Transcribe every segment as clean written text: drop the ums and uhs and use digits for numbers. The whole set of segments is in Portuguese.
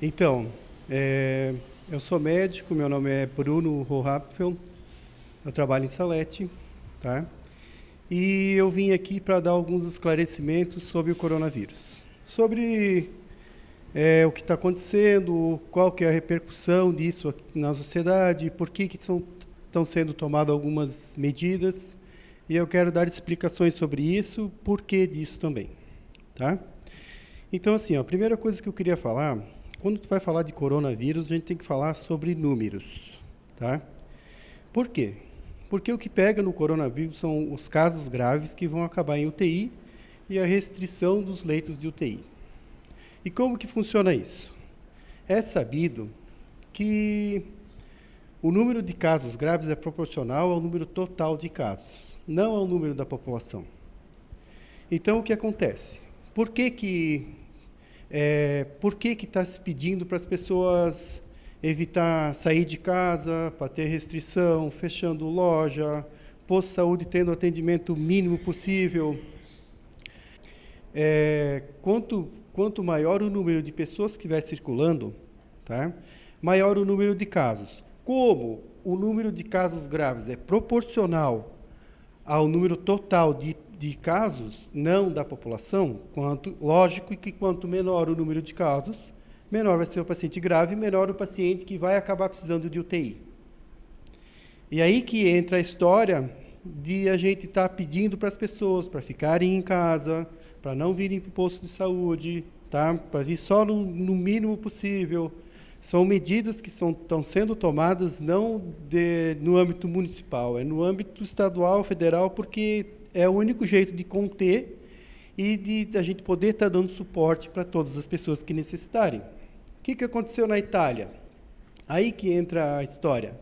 Então, eu sou médico, meu nome é Bruno Hohapfel, eu trabalho em Salete, tá? E eu vim aqui para dar alguns esclarecimentos sobre o coronavírus. Sobre o que está acontecendo, qual que é a repercussão disso aqui na sociedade, por que estão sendo tomadas algumas medidas, e eu quero dar explicações sobre isso, por que disso também, tá? Então, assim, a primeira coisa que eu queria falar, quando tu vai falar de coronavírus, a gente tem que falar sobre números, tá? Por quê? Porque o que pega no coronavírus são os casos graves que vão acabar em UTI e a restrição dos leitos de UTI. E como que funciona isso? É sabido que o número de casos graves é proporcional ao número total de casos, não ao número da população. Então, o que acontece? Por que está se pedindo para as pessoas evitar sair de casa, para ter restrição, fechando loja, posto de saúde tendo o atendimento mínimo possível? Quanto maior o número de pessoas que estiver circulando, tá? Maior o número de casos. Como o número de casos graves é proporcional ao número total de casos, não da população, lógico que quanto menor o número de casos, menor vai ser o paciente grave, menor o paciente que vai acabar precisando de UTI. E aí que entra a história de a gente estar pedindo para as pessoas para ficarem em casa, para não virem para o posto de saúde, tá? Para vir só no mínimo possível. São medidas que estão sendo tomadas não no âmbito municipal, é no âmbito estadual, federal, porque é o único jeito de conter e de a gente poder estar dando suporte para todas as pessoas que necessitarem. O que aconteceu na Itália? Aí que entra a história.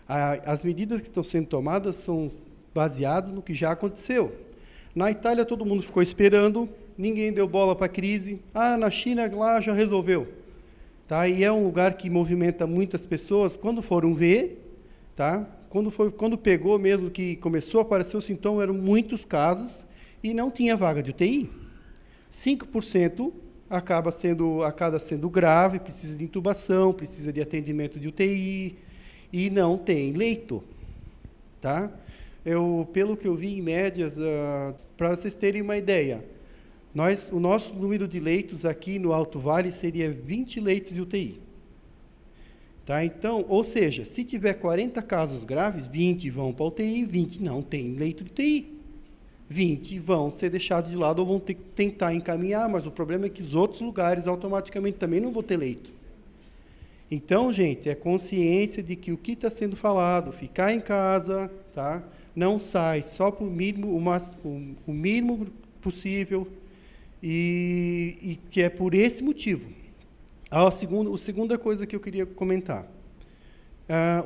As medidas que estão sendo tomadas são baseadas no que já aconteceu. Na Itália, todo mundo ficou esperando, ninguém deu bola para a crise. Na China, lá já resolveu. Tá? E é um lugar que movimenta muitas pessoas. Quando foram ver, tá? Quando pegou mesmo, que começou a aparecer o sintoma, eram muitos casos e não tinha vaga de UTI. 5% acaba sendo grave, precisa de intubação, precisa de atendimento de UTI e não tem leito. Tá? Pelo que eu vi em médias, para vocês terem uma ideia, o nosso número de leitos aqui no Alto Vale seria 20 leitos de UTI. Tá? Então, ou seja, se tiver 40 casos graves, 20 vão para a UTI, 20 não tem leito de UTI. 20 vão ser deixados de lado ou vão ter que tentar encaminhar, mas o problema é que os outros lugares automaticamente também não vão ter leito. Então, gente, é consciência de que o que está sendo falado, ficar em casa, tá? Não sai, só por o mínimo possível, e que é por esse motivo. A segunda coisa que eu queria comentar.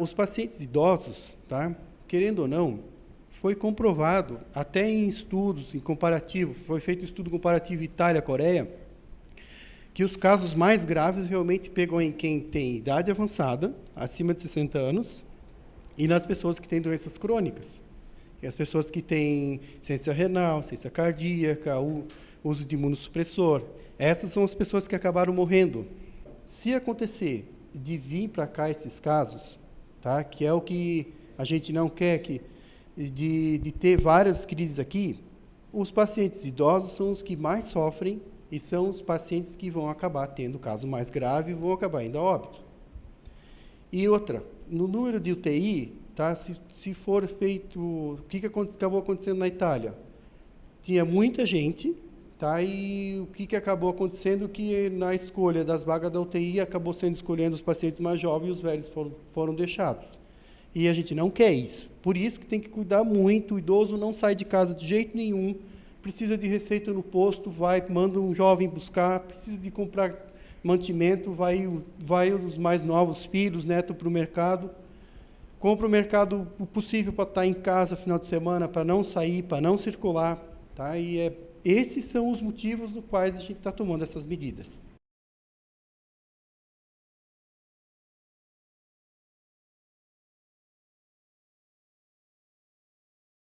Os pacientes idosos, tá? Querendo ou não, foi comprovado, até em estudos, em comparativo, foi feito um estudo comparativo Itália-Coreia, que os casos mais graves realmente pegam em quem tem idade avançada, acima de 60 anos, e nas pessoas que têm doenças crônicas. E as pessoas que têm insuficiência renal, insuficiência cardíaca, uso de imunossupressor. Essas são as pessoas que acabaram morrendo. Se acontecer de vir para cá esses casos, tá, que é o que a gente não quer, de ter várias crises aqui, os pacientes idosos são os que mais sofrem e são os pacientes que vão acabar tendo caso mais grave e vão acabar indo a óbito. E outra, no número de UTI, tá, se for feito... O que acabou acontecendo na Itália? Tinha muita gente, tá, e o que acabou acontecendo que na escolha das vagas da UTI acabou sendo escolhendo os pacientes mais jovens e os velhos foram deixados. E a gente não quer isso. Por isso que tem que cuidar muito, o idoso não sai de casa de jeito nenhum, precisa de receita no posto, manda um jovem buscar, precisa de comprar mantimento, vai os mais novos, filhos, netos, para o mercado, compra o mercado o possível para estar em casa final de semana, para não sair, para não circular. Tá? E esses são os motivos dos quais a gente está tomando essas medidas.